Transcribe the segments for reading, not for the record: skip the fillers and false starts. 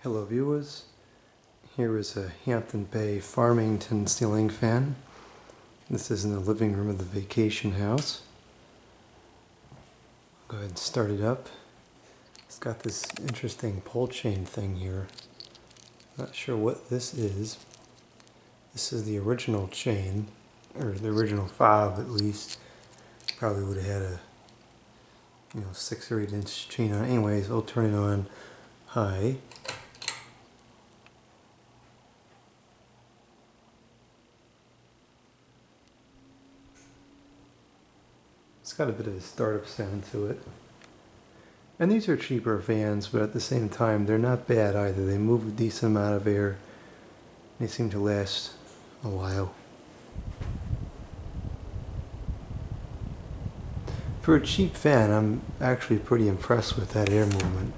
Hello viewers, here is a Hampton Bay Farmington ceiling fan. This is in the living room of the vacation house. I'll go ahead and start it up. It's got this interesting pole chain thing here. Not sure what this is. This is the original chain, or the original fob at least. Probably would have had a 6 or 8 inch chain on it. Anyways, I'll turn it on high. It's got a bit of a startup sound to it. And these are cheaper fans, but at the same time, they're not bad either. They move a decent amount of air. They seem to last a while. For a cheap fan, I'm actually pretty impressed with that air movement.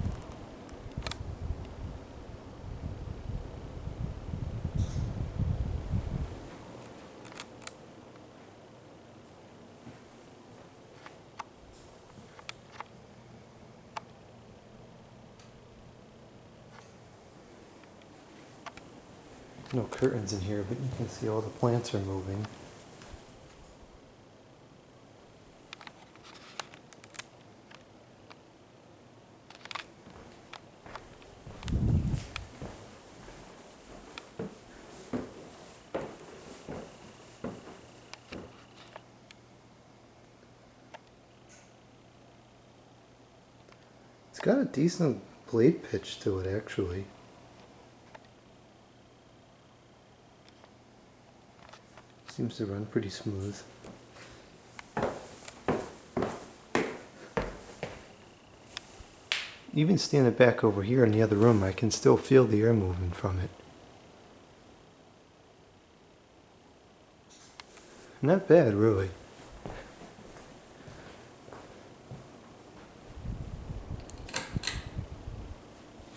No curtains in here, but you can see all the plants are moving. It's got a decent blade pitch to it, actually. Seems to run pretty smooth. Even standing back over here in the other room, I can still feel the air moving from it. Not bad, really.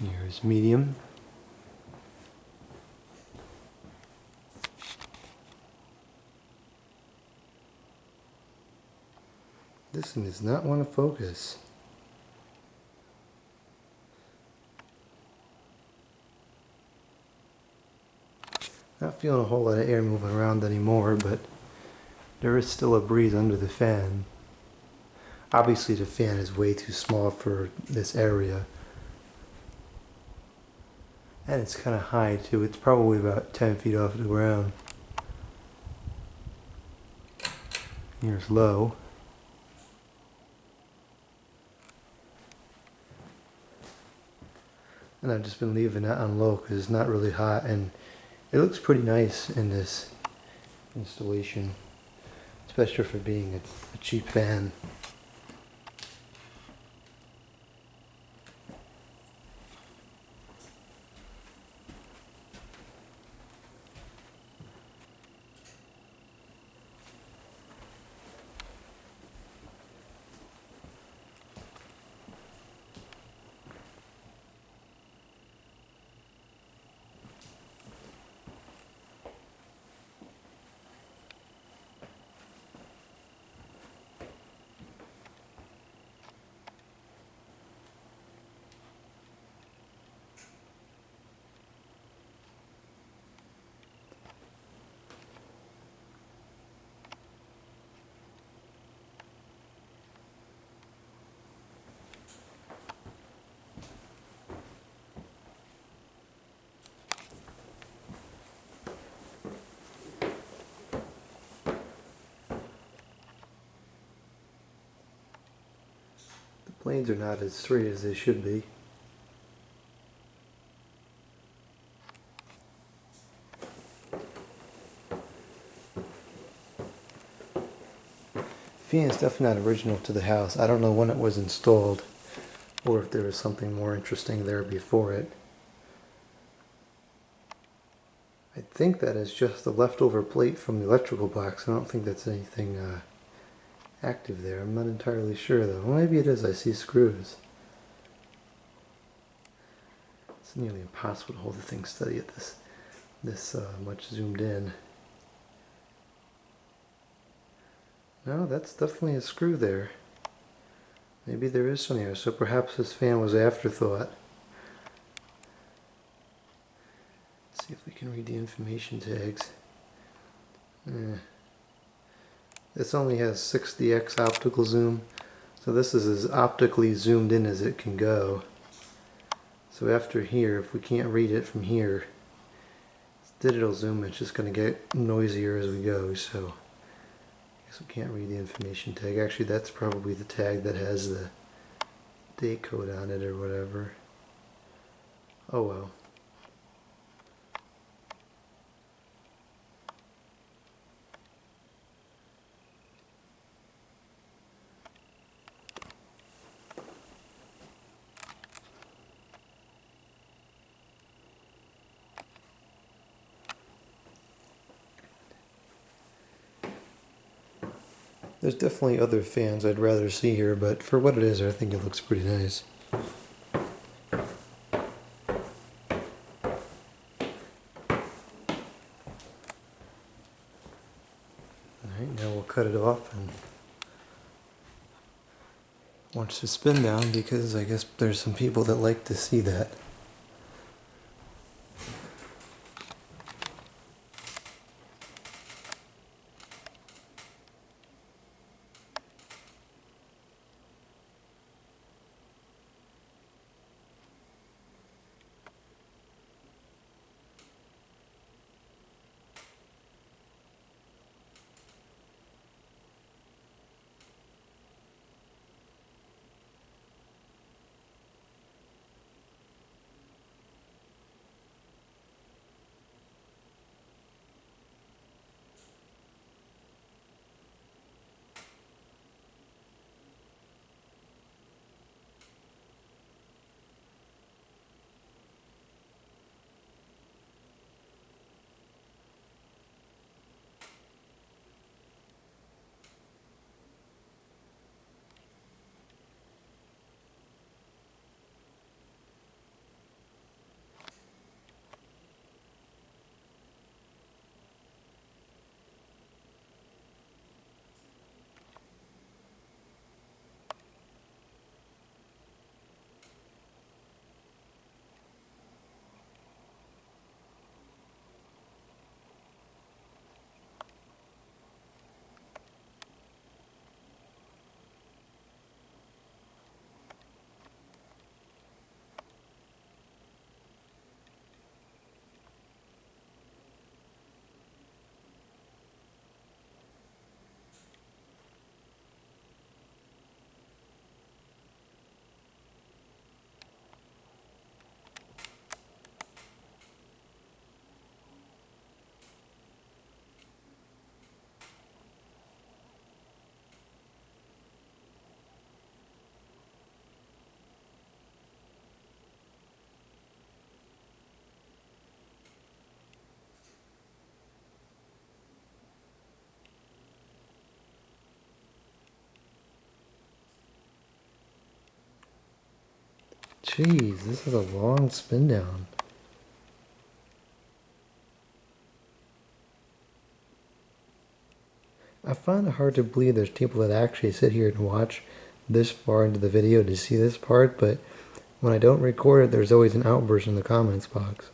Here's medium. This one does not want to focus. Not feeling a whole lot of air moving around anymore, but there is still a breeze under the fan. Obviously the fan is way too small for this area. And it's kind of high too. It's probably about 10 feet off the ground. Here's low. And I've just been leaving that on low because it's not really hot, and it looks pretty nice in this installation, especially for being a cheap fan. Blades are not as straight as they should be. Fan is definitely not original to the house. I don't know when it was installed, or if there was something more interesting there before it. I think that is just the leftover plate from the electrical box. I don't think that's anything active there. I'm not entirely sure though. Well, maybe it is. I see screws. It's nearly impossible to hold the thing steady at this much zoomed in. No, that's definitely a screw there. Maybe there is some here, so perhaps this fan was an afterthought. see if we can read the information tags. This only has 6dx optical zoom, so this is as optically zoomed in as it can go. So after here, if we can't read it from here, it's digital zoom, it's just going to get noisier as we go, so I guess we can't read the information tag. Actually, that's probably the tag that has the date code on it or whatever. Oh well. There's definitely other fans I'd rather see here, but for what it is, I think it looks pretty nice. Alright, now we'll cut it off and watch the spin down, because I guess there's some people that like to see that. Jeez, this is a long spin down. I find it hard to believe there's people that actually sit here and watch this far into the video to see this part, but when I don't record it, there's always an outburst in the comments box.